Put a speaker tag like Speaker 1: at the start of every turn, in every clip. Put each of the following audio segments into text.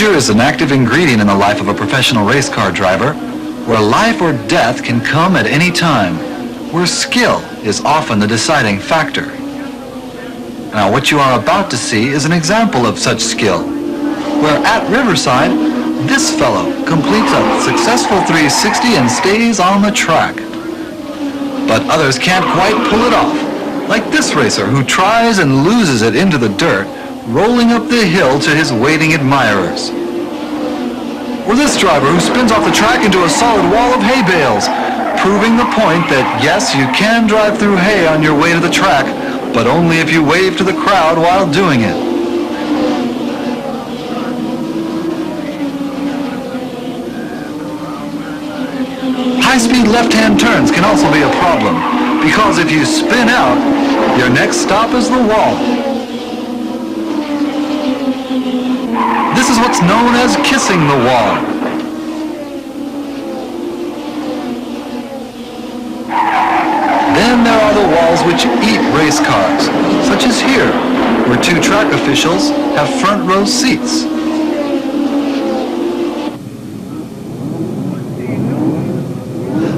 Speaker 1: Danger is an active ingredient in the life of a professional race car driver, where life or death can come at any time, where skill is often the deciding factor. Now, what you are about to see is an example of such skill, where at Riverside, this fellow completes a successful 360 and stays on the track. But others can't quite pull it off, like this racer who tries and loses it into the dirt, rolling up the hill to his waiting admirers. Or this driver who spins off the track into a solid wall of hay bales, proving the point that yes, you can drive through hay on your way to the track, but only if you wave to the crowd while doing it. High-speed left-hand turns can also be a problem, because if you spin out, your next stop is the wall. This is what's known as kissing the wall. Then there are the walls which eat race cars, such as here, where two track officials have front row seats.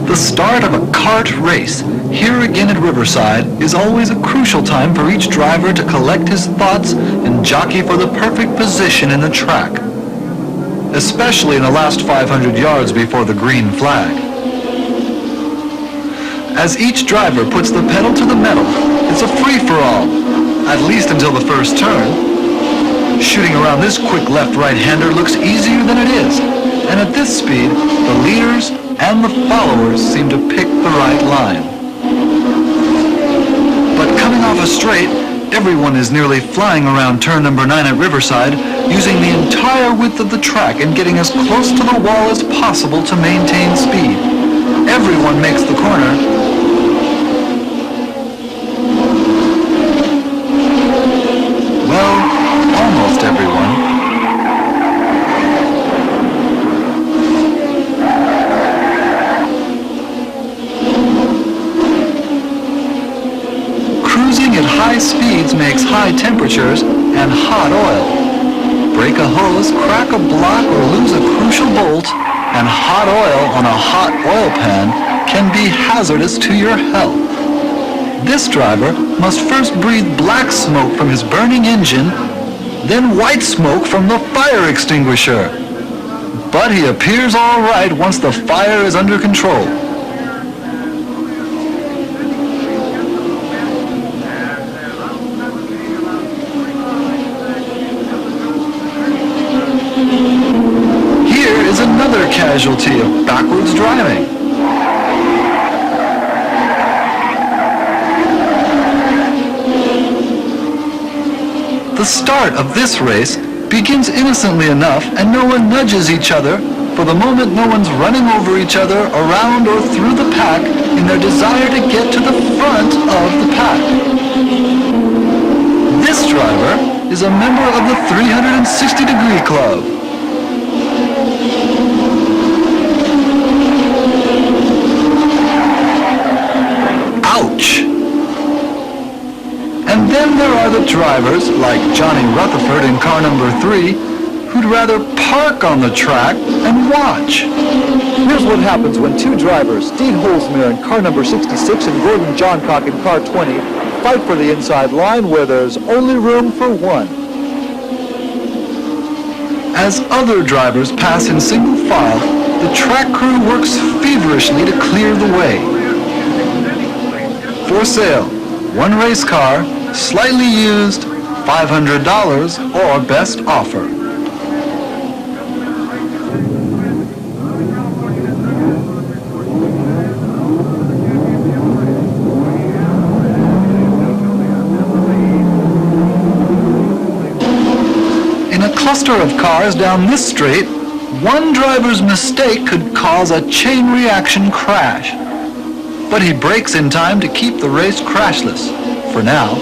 Speaker 1: The start of a kart race, here again at Riverside, is always a crucial time for each driver to collect his thoughts and jockey for the perfect position in the track, especially in the last 500 yards before the green flag. As each driver puts the pedal to the metal, it's a free-for-all, at least until the first turn. Shooting around this quick left-right-hander looks easier than it is, and at this speed, the leaders and the followers seem to pick the right line. But coming off a straight, everyone is nearly flying around turn number 9 at Riverside, using the entire width of the track and getting as close to the wall as possible to maintain speed. Everyone makes the corner. Well, almost everyone. Cruising at high speeds makes high temperatures and hot oil. Break a hose, crack a block, or lose a crucial bolt, and hot oil on a hot oil pan can be hazardous to your health. This driver must first breathe black smoke from his burning engine, then white smoke from the fire extinguisher. But he appears all right once the fire is under control. Here is another casualty of backwards driving. The start of this race begins innocently enough, and no one nudges each other. For the moment, no one's running over each other, around or through the pack in their desire to get to the front of the pack. This driver is a member of the 360-degree club. Ouch! And then there are the drivers, like Johnny Rutherford in car number 3, who'd rather park on the track and watch.
Speaker 2: Here's what happens when two drivers, Dean Holzmere in car number 66 and Gordon Johncock in car 20, fight for the inside line where there's only room for one.
Speaker 1: As other drivers pass in single file, the track crew works feverishly to clear the way. For sale, one race car, slightly used, $500 or best offer. In a cluster of cars down this straight, one driver's mistake could cause a chain reaction crash. But he brakes in time to keep the race crashless, for now.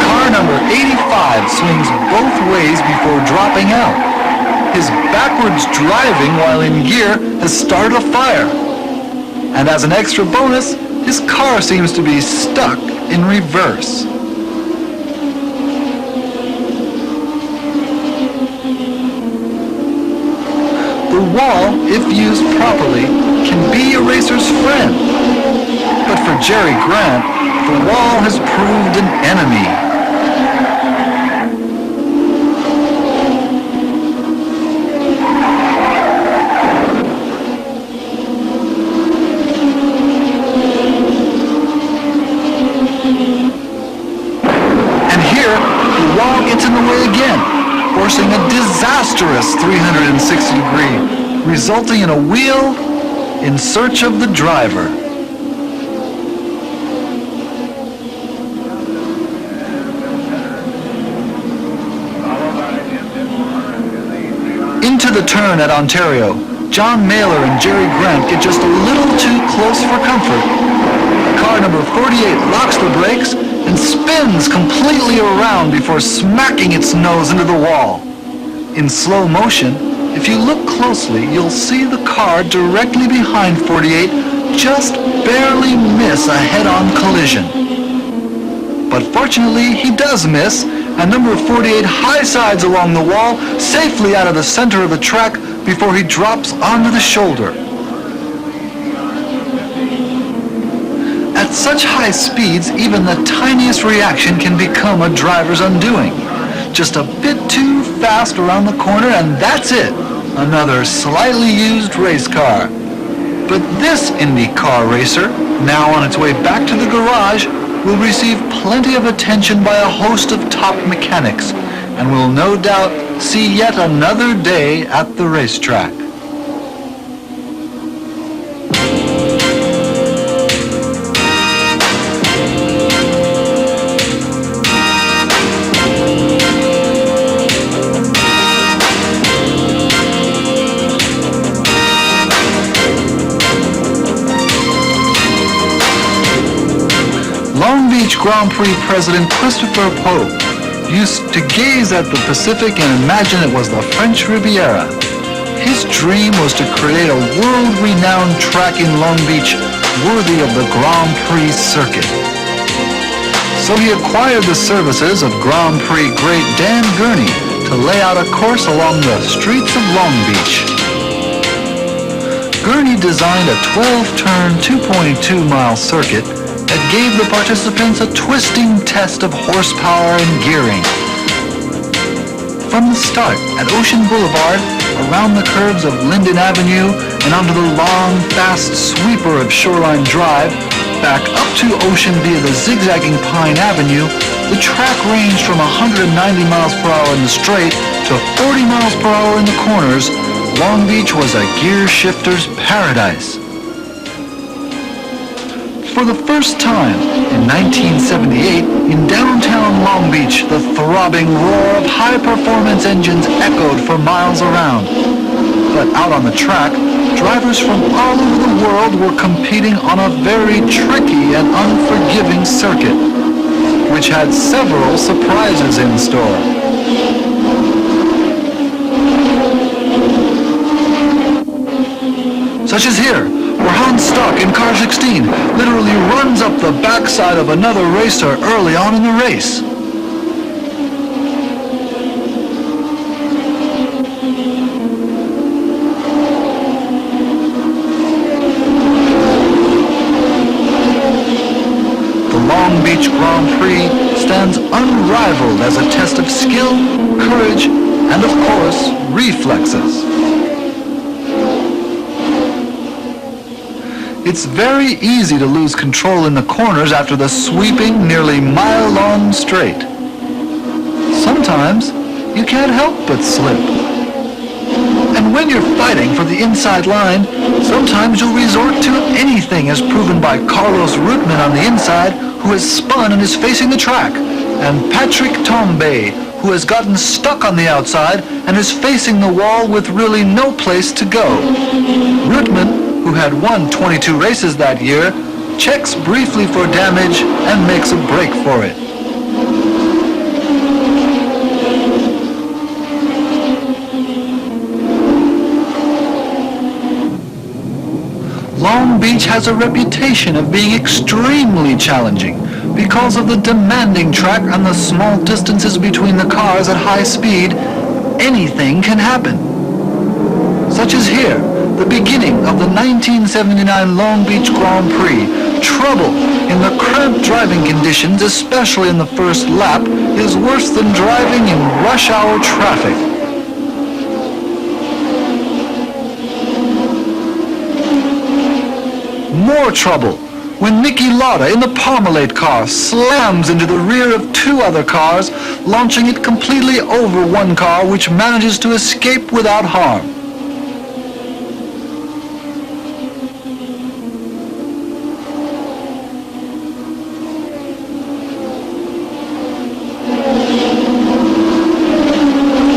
Speaker 1: Car number 85 swings both ways before dropping out. His backwards driving while in gear has started a fire. And as an extra bonus, his car seems to be stuck in reverse. The wall, if used properly, can be a racer's friend. But for Jerry Grant, the wall has proved an enemy. Gets in the way again, forcing a disastrous 360 degree, resulting in a wheel in search of the driver. Into the turn at Ontario, John Mailer and Jerry Grant get just a little too close for comfort. Car number 48 locks the brakes and spins completely around before smacking its nose into the wall. In slow motion, if you look closely, you'll see the car directly behind 48 just barely miss a head-on collision. But fortunately, he does miss, and number 48 high-sides along the wall, safely out of the center of the track before he drops onto the shoulder. At such high speeds, even the tiniest reaction can become a driver's undoing. Just a bit too fast around the corner and that's it. Another slightly used race car. But this Indy car racer, now on its way back to the garage, will receive plenty of attention by a host of top mechanics and will no doubt see yet another day at the racetrack. Long Beach Grand Prix President Christopher Pope used to gaze at the Pacific and imagine it was the French Riviera. His dream was to create a world-renowned track in Long Beach worthy of the Grand Prix circuit. So he acquired the services of Grand Prix great Dan Gurney to lay out a course along the streets of Long Beach. Gurney designed a 12-turn, 2.2-mile circuit that gave the participants a twisting test of horsepower and gearing. From the start at Ocean Boulevard, around the curves of Linden Avenue, and onto the long, fast sweeper of Shoreline Drive, back up to Ocean via the zigzagging Pine Avenue, the track ranged from 190 miles per hour in the straight to 40 miles per hour in the corners. Long Beach was a gear shifter's paradise. For the first time in 1978, in downtown Long Beach, the throbbing roar of high-performance engines echoed for miles around. But out on the track, drivers from all over the world were competing on a very tricky and unforgiving circuit, which had several surprises in store. Such as here, where Hans Stock in car 16 literally runs up the backside of another racer early on in the race. The Long Beach Grand Prix stands unrivaled as a test of skill, courage, and of course, reflexes. It's very easy to lose control in the corners after the sweeping, nearly mile-long straight. Sometimes you can't help but slip. And when you're fighting for the inside line, sometimes you'll resort to anything, as proven by Carlos Rootman on the inside, who has spun and is facing the track, and Patrick Tombe, who has gotten stuck on the outside and is facing the wall with really no place to go. Rootman, who had won 22 races that year, checks briefly for damage and makes a break for it. Long Beach Beach has a reputation of being extremely challenging because of the demanding track and the small distances between the cars at high speed. Anything can happen. Such as here, the beginning of the 1979 Long Beach Grand Prix. Trouble in the cramped driving conditions, especially in the first lap, is worse than driving in rush hour traffic. More trouble when Niki Lauda in the Parmalat car slams into the rear of two other cars, launching it completely over one car, which manages to escape without harm.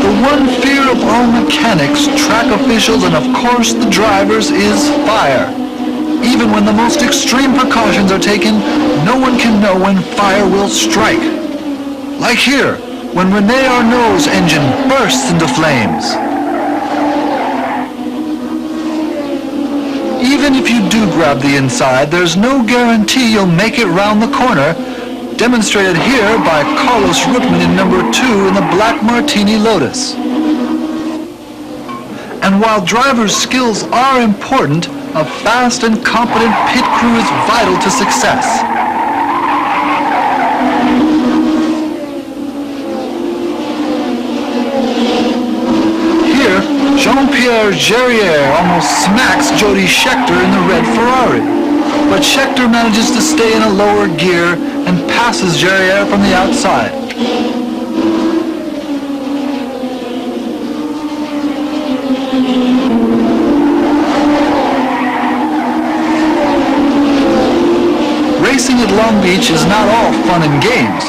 Speaker 1: The one fear of all mechanics, track officials, and of course the drivers is fire. Even when the most extreme precautions are taken, no one can know when fire will strike. Like here, when Rene Arnaud's engine bursts into flames. Even if you do grab the inside, there's no guarantee you'll make it round the corner, demonstrated here by Carlos Rutman in number 2 in the Black Martini Lotus. And while drivers' skills are important, a fast and competent pit crew is vital to success. Here, Jean-Pierre Jarier almost smacks Jody Scheckter in the red Ferrari, but Scheckter manages to stay in a lower gear and passes Jarier from the outside. Racing at Long Beach is not all fun and games,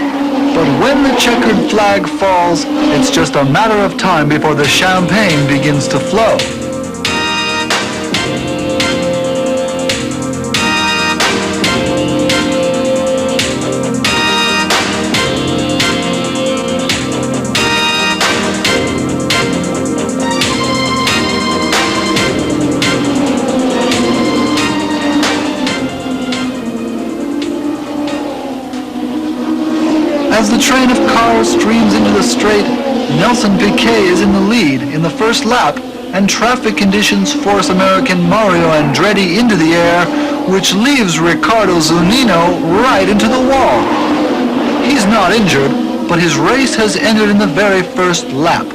Speaker 1: but when the checkered flag falls, it's just a matter of time before the champagne begins to flow. As the train of cars streams into the straight, Nelson Piquet is in the lead in the first lap, and traffic conditions force American Mario Andretti into the air, which leaves Riccardo Zunino right into the wall. He's not injured, but his race has ended in the very first lap.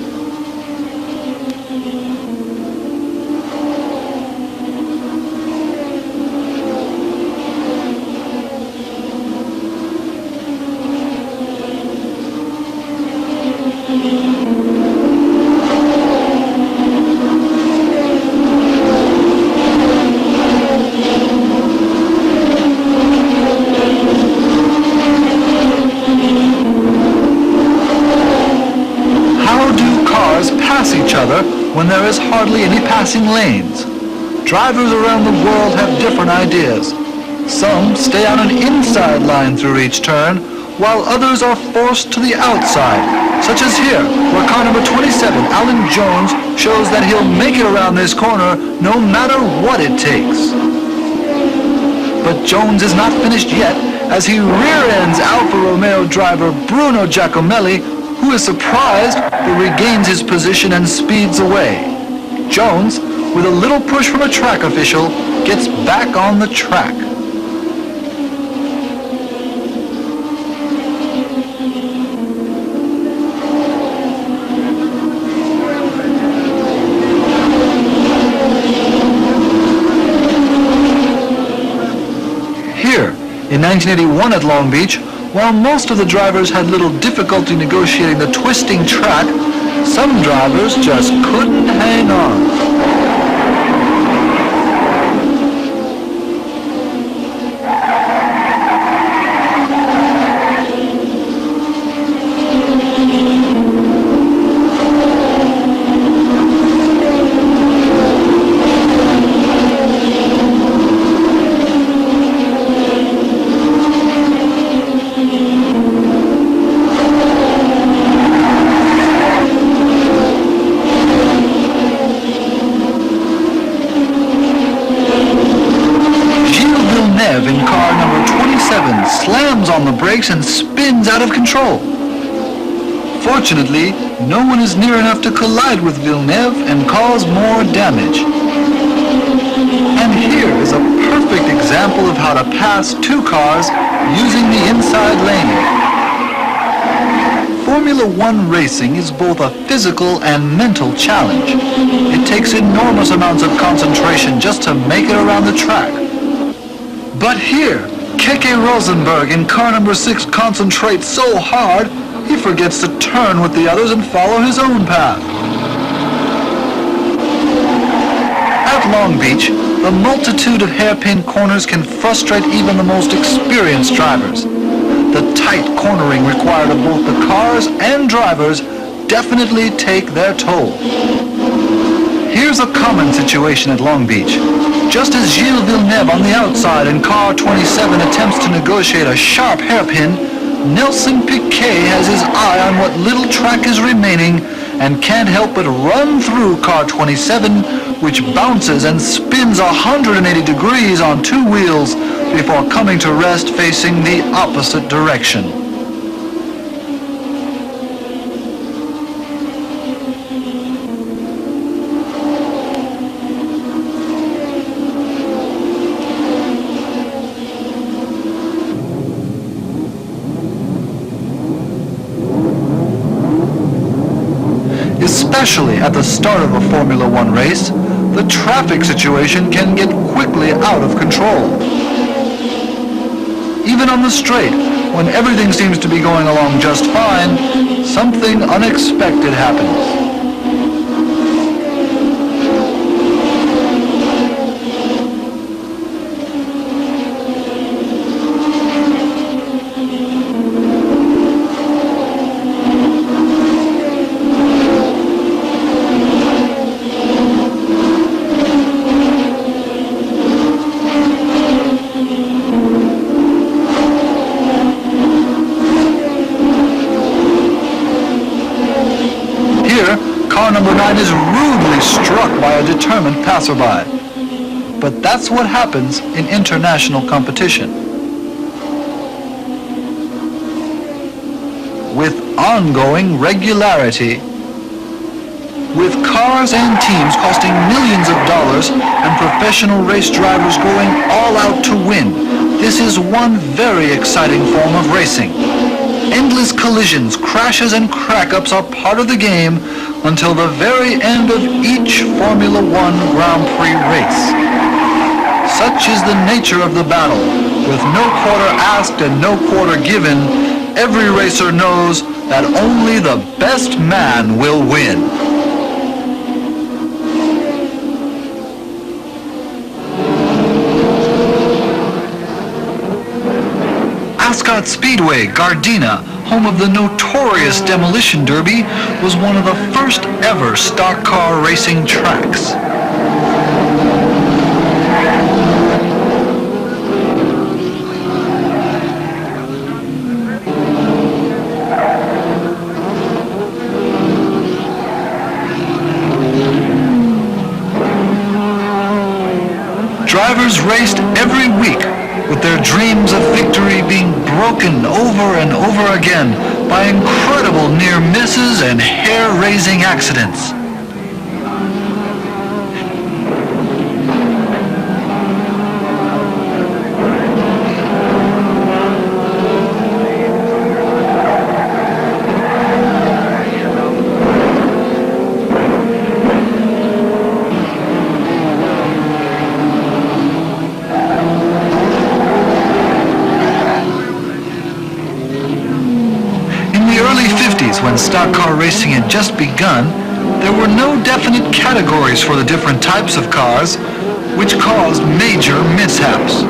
Speaker 1: When there is hardly any passing lanes. Drivers around the world have different ideas. Some stay on an inside line through each turn, while others are forced to the outside, such as here, where car number 27, Alan Jones, shows that he'll make it around this corner no matter what it takes. But Jones is not finished yet, as he rear-ends Alfa Romeo driver Bruno Giacomelli, who is surprised but regains his position and speeds away. Jones, with a little push from a track official, gets back on the track. Here, in 1981 at Long Beach, while most of the drivers had little difficulty negotiating the twisting track, some drivers just couldn't hang on. the brakes and spins out of control. Fortunately, no one is near enough to collide with Villeneuve and cause more damage. And here is a perfect example of how to pass two cars using the inside lane. Formula One racing is both a physical and mental challenge. It takes enormous amounts of concentration just to make it around the track. But here, Keke Rosenberg in car number 6 concentrates so hard, he forgets to turn with the others and follow his own path. At Long Beach, the multitude of hairpin corners can frustrate even the most experienced drivers. The tight cornering required of both the cars and drivers definitely take their toll. Here's a common situation at Long Beach. Just as Gilles Villeneuve on the outside in car 27 attempts to negotiate a sharp hairpin, Nelson Piquet has his eye on what little track is remaining and can't help but run through car 27, which bounces and spins 180 degrees on two wheels before coming to rest facing the opposite direction. Especially at the start of a Formula One race, the traffic situation can get quickly out of control. Even on the straight, when everything seems to be going along just fine, something unexpected happens. Car number 9 is rudely struck by a determined passerby. But that's what happens in international competition. With ongoing regularity, with cars and teams costing millions of dollars and professional race drivers going all out to win, this is one very exciting form of racing. Endless collisions, crashes, and crack-ups are part of the game until the very end of each Formula One Grand Prix race. Such is the nature of the battle. With no quarter asked and no quarter given, every racer knows that only the best man will win. Ascot Speedway, Gardena, home of the notorious Demolition Derby, was one of the first ever stock car racing tracks. Drivers raced every week, with their dreams of victory being broken over and over again by incredible near misses and hair-raising accidents. When stock car racing had just begun, there were no definite categories for the different types of cars, which caused major mishaps.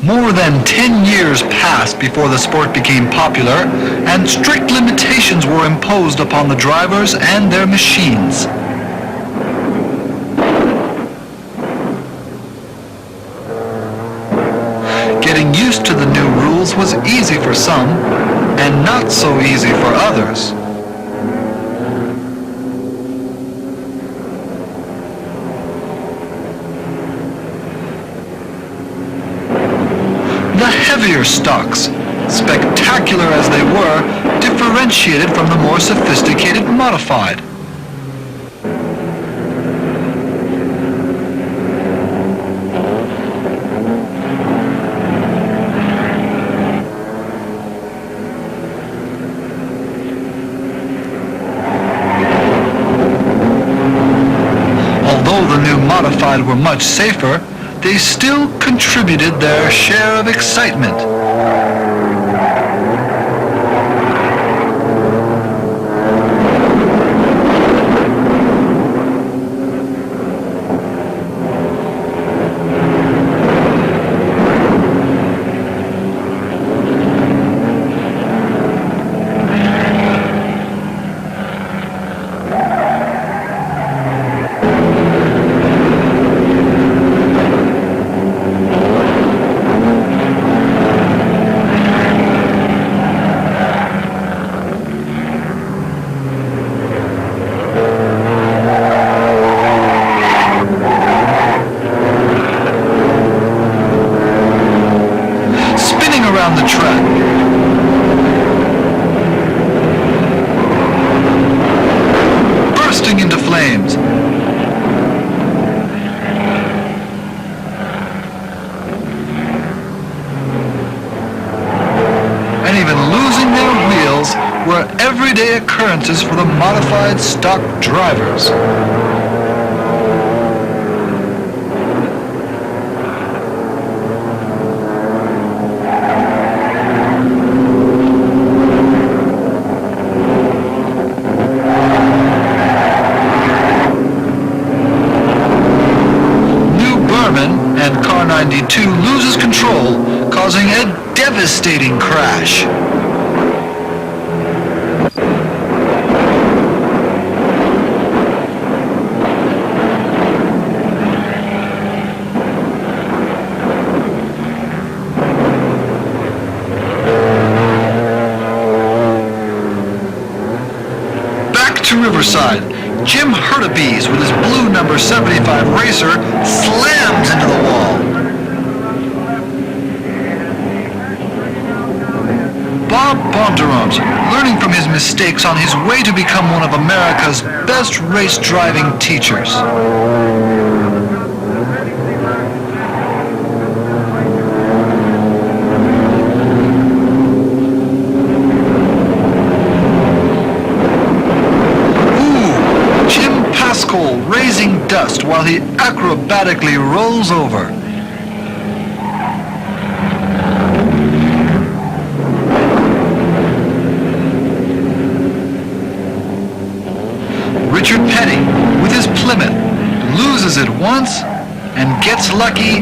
Speaker 1: More than than 10 years passed before the sport became popular, and strict limitations were imposed upon the drivers and their machines. Getting used to the new rules was easy for some, and not so easy for others. The heavier stocks, spectacular as they were, differentiated from the more sophisticated modified. Although the new modified were much safer, they still contributed their share of excitement. The track. Bursting into flames. And even losing their wheels were everyday occurrences for the modified stock drivers. And car 92 loses control, causing a devastating crash. Back to Riverside. Jim Hurtubise, with his blue number 75 racer, slams into the wall. Bob Bondurant, learning from his mistakes on his way to become one of America's best race driving teachers. Raising dust while he acrobatically rolls over. Richard Petty, with his Plymouth, loses it once and gets lucky,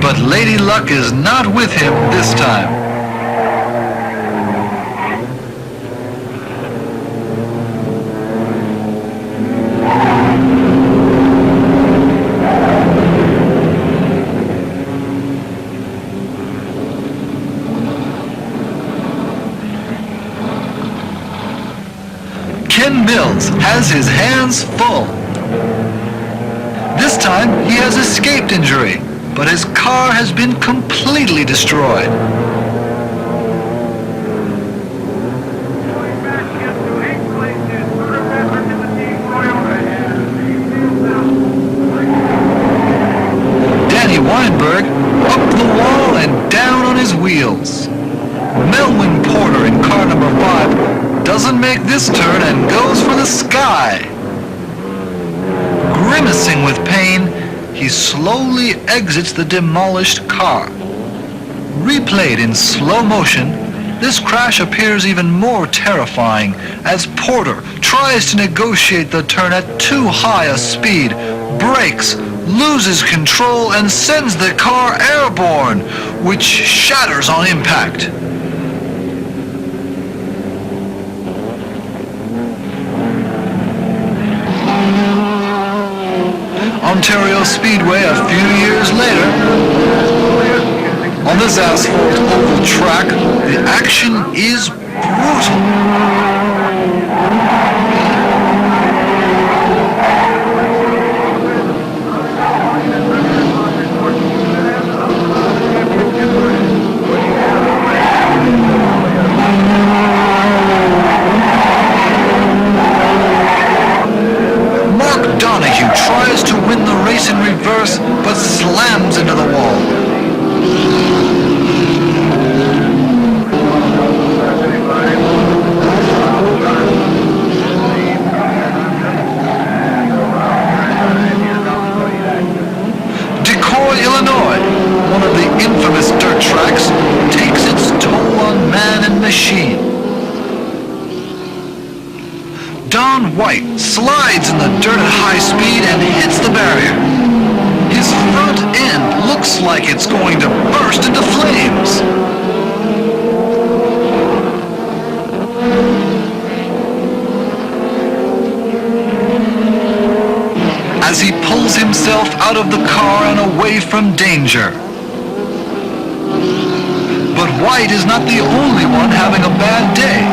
Speaker 1: but Lady Luck is not with him this time. Ken Mills has his hands full. This time he has escaped injury, but his car has been completely destroyed. Danny Weinberg up the wall and down on his wheels. Melwin Porter in car number 5 doesn't make this turn and goes for the sky. Grimacing with pain, he slowly exits the demolished car. Replayed in slow motion, this crash appears even more terrifying as Porter tries to negotiate the turn at too high a speed, brakes, loses control and sends the car airborne, which shatters on impact. Ontario Speedway a few years later. On this asphalt oval track, the action is brutal. Tries to win the race in reverse, but slams into the wall. Decoy, Illinois, one of the infamous dirt tracks, takes its toll on man and machine. Don White slides in the dirt at high speed and hits the barrier. His front end looks like it's going to burst into flames. As he pulls himself out of the car and away from danger. But White is not the only one having a bad day.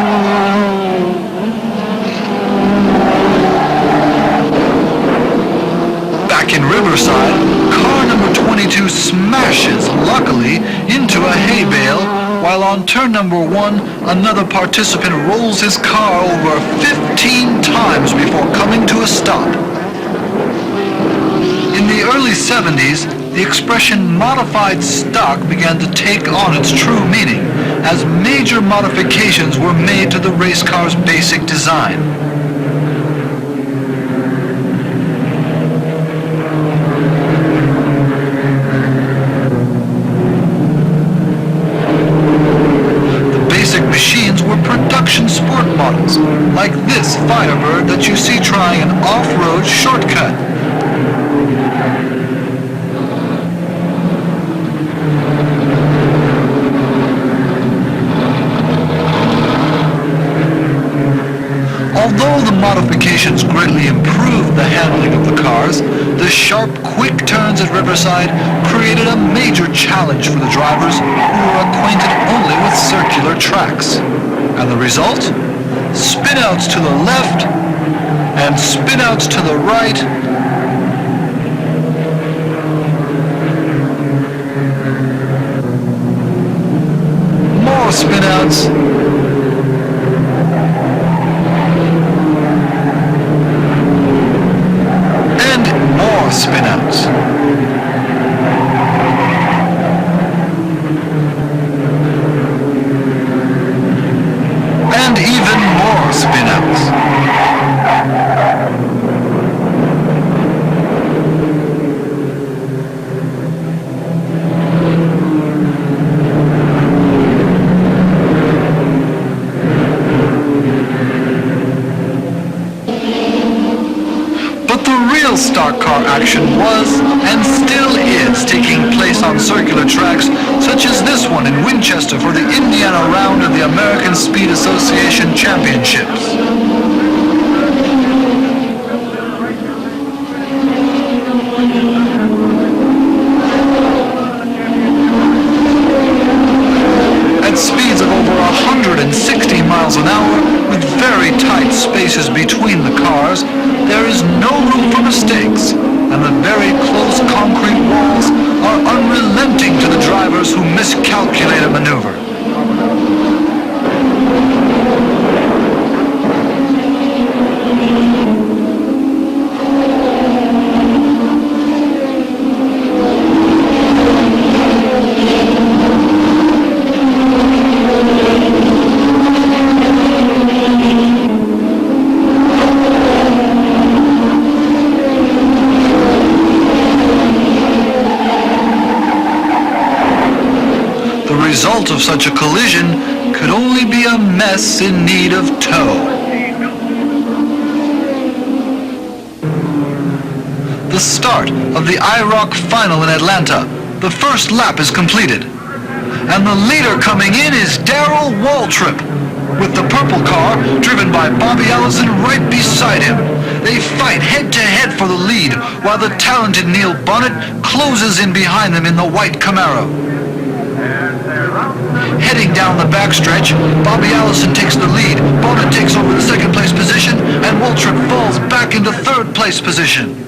Speaker 1: In Riverside, car number 22 smashes, luckily, into a hay bale, while on turn number 1, another participant rolls his car over 15 times before coming to a stop. In the early 70s, the expression modified stock began to take on its true meaning, as major modifications were made to the race car's basic design. Machines were production sport models, like this Firebird that you see trying an off-road shortcut. Although the modifications greatly improved the handling of the cars, the sharp, quick turns at Riverside created a major challenge for the drivers who were acquainted only with circular tracks. And the result? Spin-outs to the left and spin-outs to the right. More spin-outs. Spin-outs. And even more spin-outs. Stock car action was and still is taking place on circular tracks such as this one in Winchester for the Indiana round of the American Speed Association Championships. At speeds of over 160 miles an hour, with very tight spaces between the cars, there is no room for mistakes, and the very close concrete walls are unrelenting to the drivers who miscalculate a maneuver. The result of such a collision could only be a mess in need of tow. The start of the IROC final in Atlanta. The first lap is completed. And the leader coming in is Darrell Waltrip, with the purple car driven by Bobby Allison right beside him. They fight head-to-head for the lead, while the talented Neil Bonnet closes in behind them in the white Camaro. Heading down the backstretch, Bobby Allison takes the lead, Bonnet takes over the second place position, and Waltrip falls back into third place position.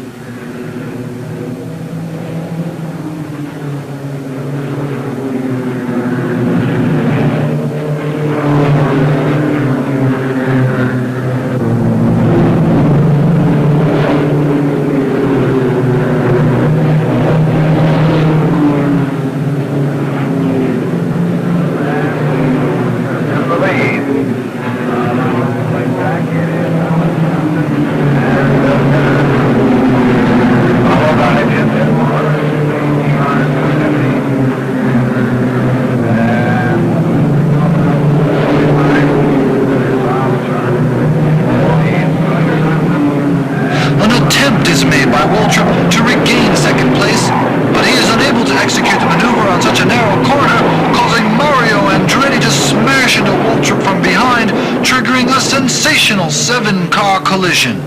Speaker 1: To regain second place, but he is unable to execute the maneuver on such a narrow corner, causing Mario Andretti to smash into Waltrip from behind, triggering a sensational 7-car collision.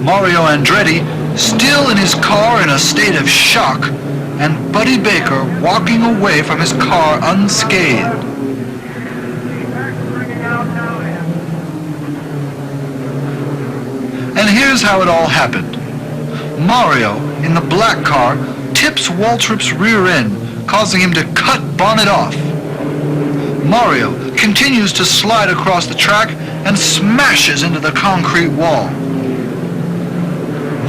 Speaker 1: Mario Andretti still in his car in a state of shock, and Buddy Baker walking away from his car unscathed. And here's how it all happened. Mario, in the black car, tips Waltrip's rear end, causing him to cut Bonnet off. Mario continues to slide across the track and smashes into the concrete wall.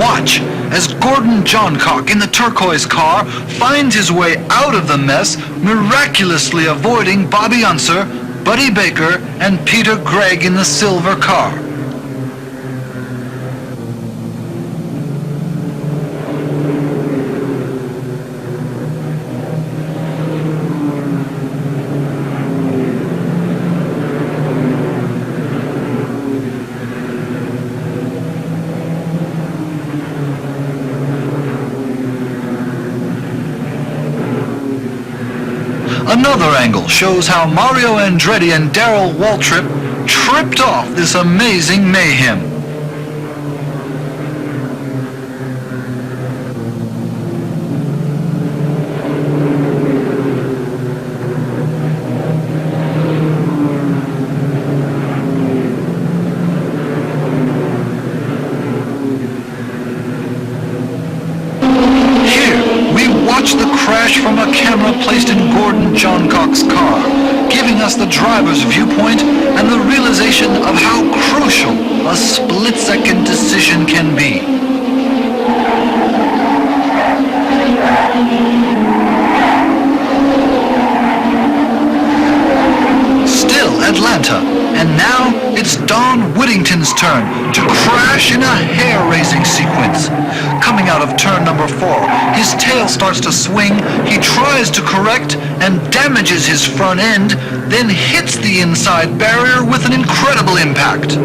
Speaker 1: Watch as Gordon Johncock in the turquoise car finds his way out of the mess, miraculously avoiding Bobby Unser, Buddy Baker, and Peter Gregg in the silver car. Another angle shows how Mario Andretti and Darrell Waltrip tripped off this amazing mayhem. Watch the crash from a camera placed in Gordon Johncock's car, giving us the driver's viewpoint and the realization of how crucial a split-second decision can be. Still Atlanta, and now it's Don Whittington's turn to crash in a hair-raising sequence. Coming out of turn number 4, his tail starts to swing, he tries to correct and damages his front end, then hits the inside barrier with an incredible impact.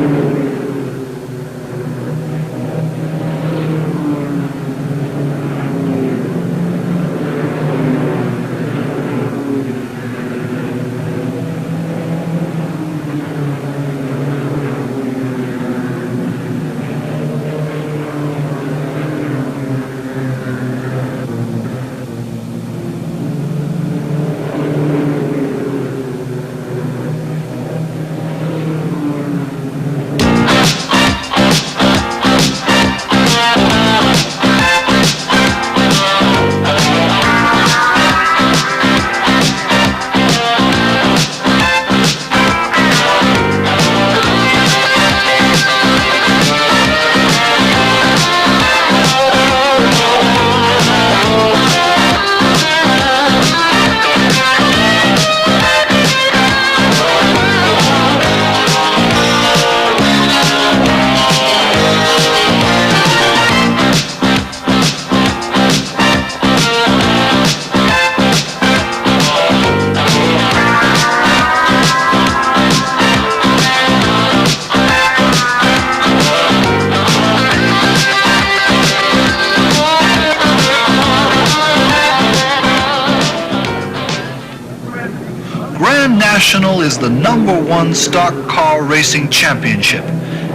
Speaker 1: National is the #1 stock car racing championship,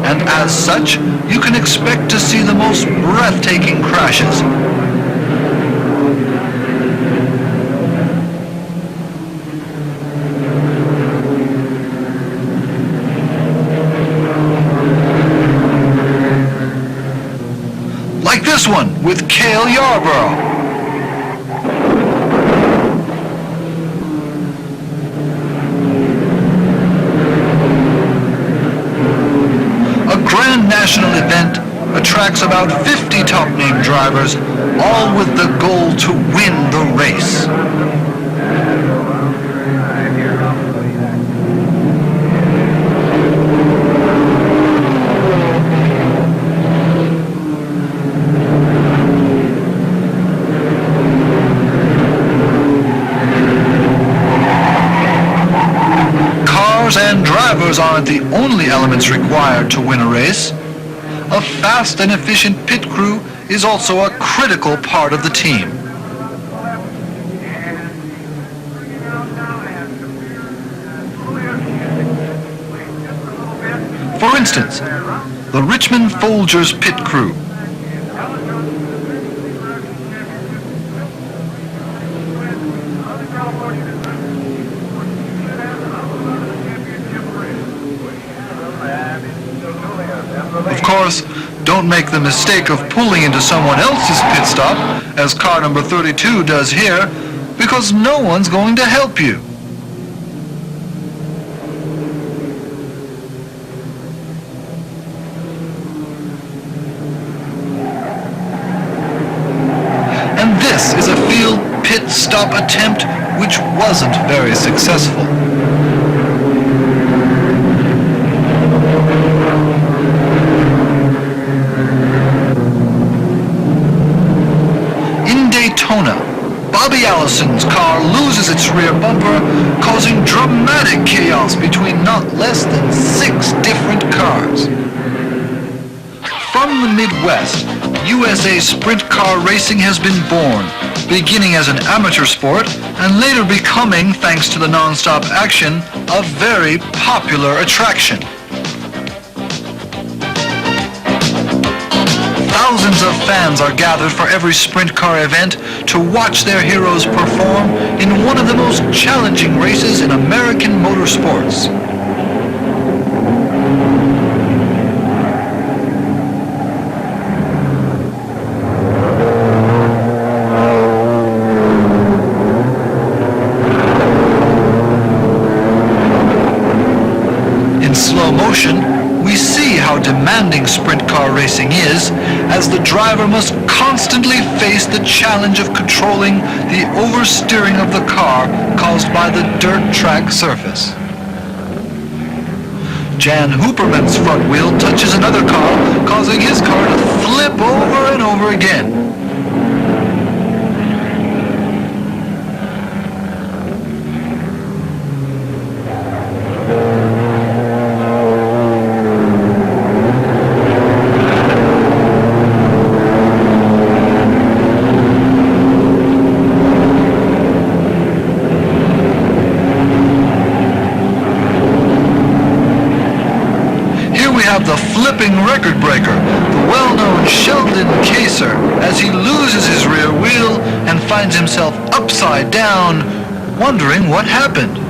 Speaker 1: and as such, you can expect to see the most breathtaking crashes. Like this one with Cale Yarborough. Grand National event attracts about 50 top-name drivers, all with the goal to win the race. Cars and drivers aren't the only elements required to win a race. A fast and efficient pit crew is also a critical part of the team. For instance, the Richmond Folgers pit crew. Of course, don't make the mistake of pulling into someone else's pit stop, as car number 32 does here, because no one's going to help you. And this is a field pit stop attempt which wasn't very successful. Bobby Allison's car loses its rear bumper, causing dramatic chaos between not less than 6 different cars. From the Midwest, USA sprint car racing has been born, beginning as an amateur sport and later becoming, thanks to the non-stop action, a very popular attraction. Thousands of fans are gathered for every sprint car event to watch their heroes perform in one of the most challenging races in American motorsports. In slow motion, we see how demanding sprint car racing is, as the driver must constantly face the challenge of controlling the oversteering of the car caused by the dirt track surface. Jan Hooperman's front wheel touches another car, causing his car to flip over and over again. The flipping record breaker, the well-known Sheldon Kaser, as he loses his rear wheel and finds himself upside down, wondering what happened.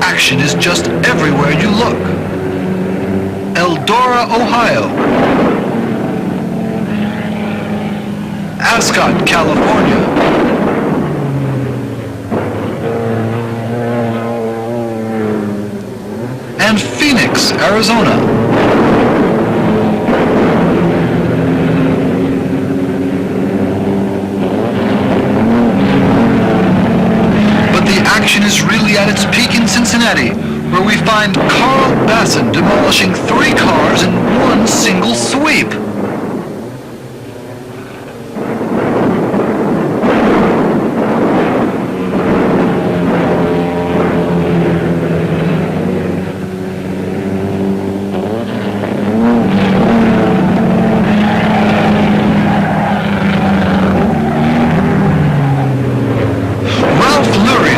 Speaker 1: Action is just everywhere you look. Eldora, Ohio. Ascot, California. And Phoenix, Arizona. Action is really at its peak in Cincinnati, where we find Carl Basson demolishing 3 cars in one single sweep.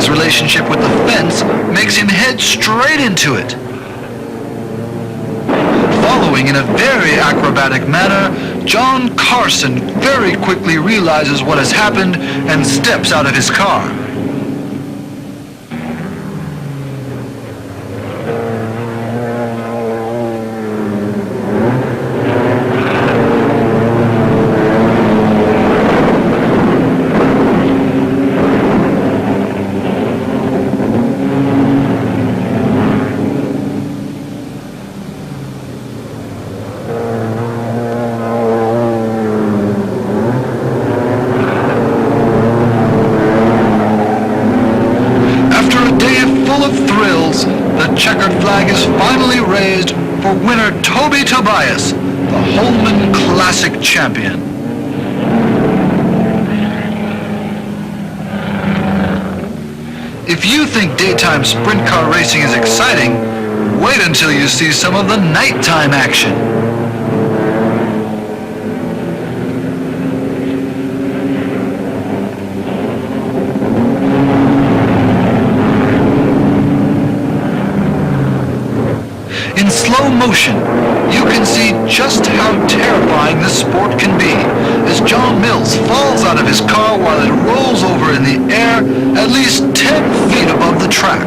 Speaker 1: Relationship with the fence makes him head straight into it. Following in a very acrobatic manner, John Carson very quickly realizes what has happened and steps out of his car. The checkered flag is finally raised for winner Toby Tobias, the Holman Classic champion. If you think daytime sprint car racing is exciting, wait until you see some of the nighttime action. In slow motion, you can see just how terrifying this sport can be as John Mills falls out of his car while it rolls over in the air at least 10 feet above the track.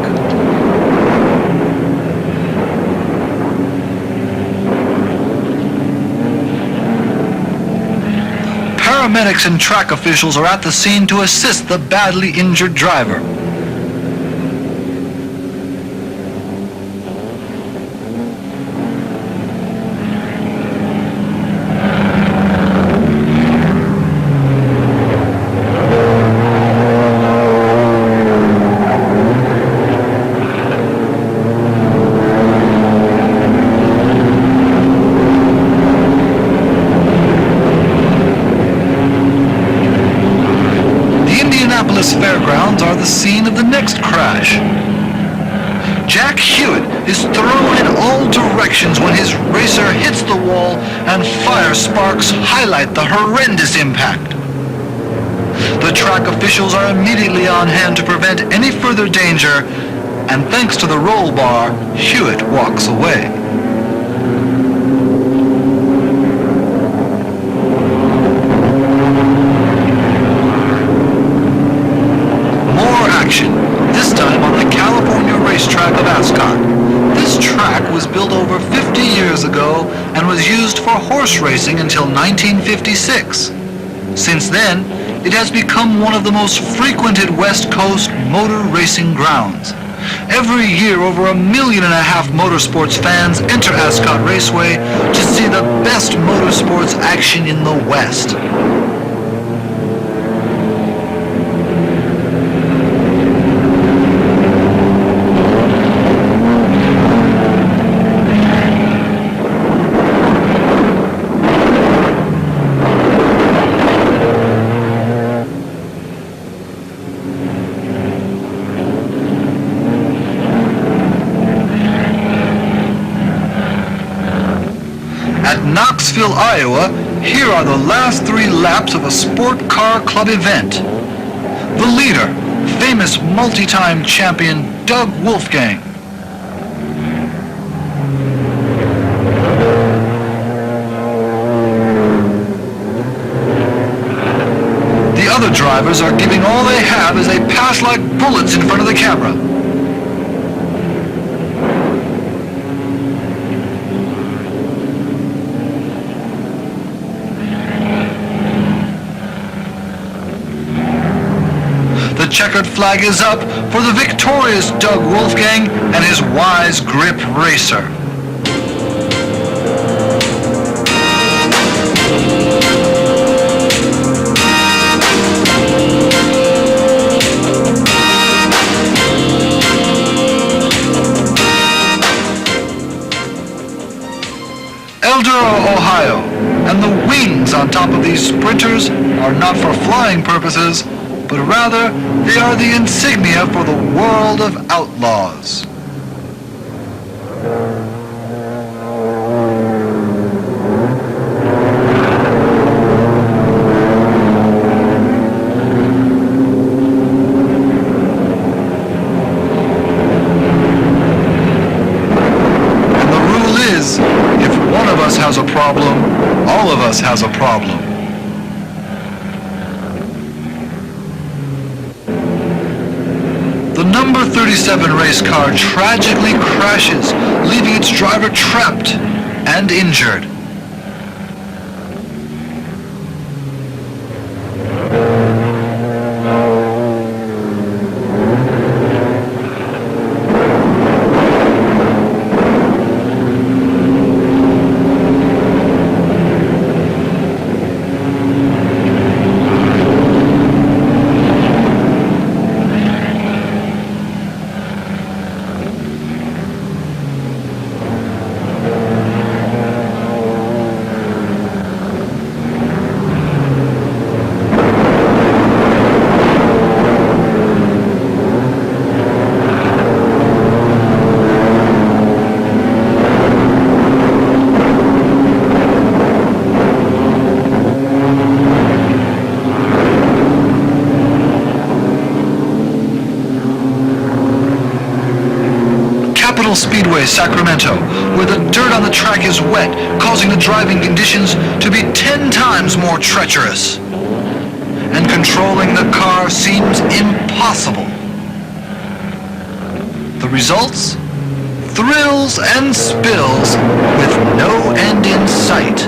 Speaker 1: Paramedics and track officials are at the scene to assist the badly injured driver. Fairgrounds are the scene of the next crash. Jack Hewitt is thrown in all directions when his racer hits the wall and fire sparks highlight the horrendous impact. The track officials are immediately on hand to prevent any further danger, and thanks to the roll bar, Hewitt walks away. This time on the California racetrack of Ascot. This track was built over 50 years ago and was used for horse racing until 1956. Since then, it has become one of the most frequented West Coast motor racing grounds. Every year, over 1.5 million motorsports fans enter Ascot Raceway to see the best motorsports action in the West. At Knoxville, Iowa, here are the last 3 laps of a sport car club event. The leader, famous multi-time champion Doug Wolfgang. The other drivers are giving all they have as they pass like bullets in front of the camera. The checkered flag is up for the victorious Doug Wolfgang and his Wise Grip racer. Ohio. And the wings on top of these sprinters are not for flying purposes, but rather they are the insignia for the world of outlaws. Has a problem, all of us has a problem. The number 37 race car tragically crashes, leaving its driver trapped and injured. Speedway, Sacramento, where the dirt on the track is wet, causing the driving conditions to be 10 times more treacherous. And controlling the car seems impossible. The results? Thrills and spills with no end in sight.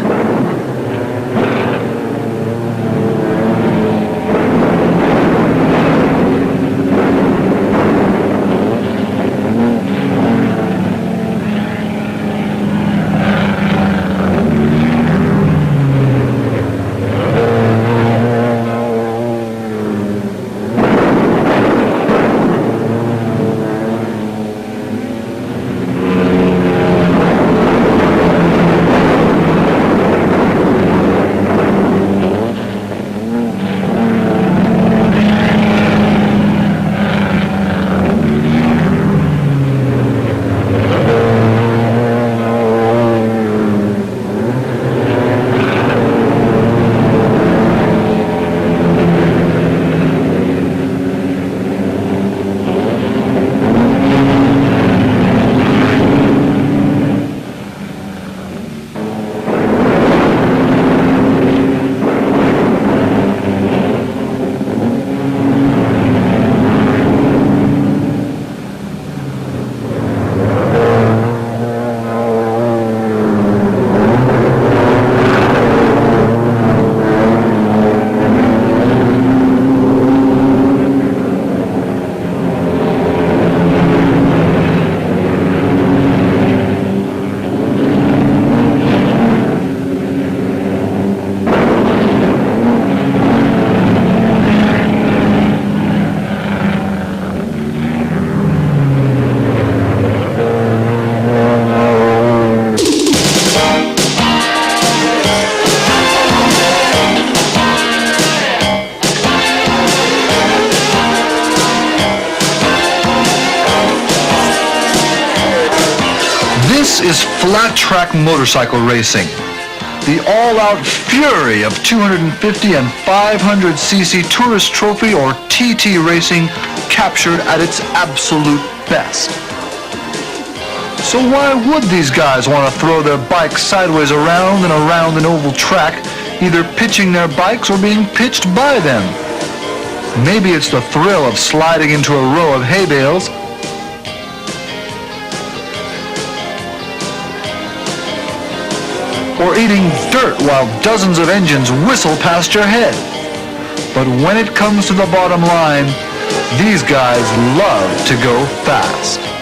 Speaker 1: This is flat track motorcycle racing. The all-out fury of 250 and 500cc Tourist Trophy or TT racing captured at its absolute best. So why would these guys want to throw their bikes sideways around and around an oval track, either pitching their bikes or being pitched by them? Maybe it's the thrill of sliding into a row of hay bales, or eating dirt while dozens of engines whistle past your head. But when it comes to the bottom line, these guys love to go fast.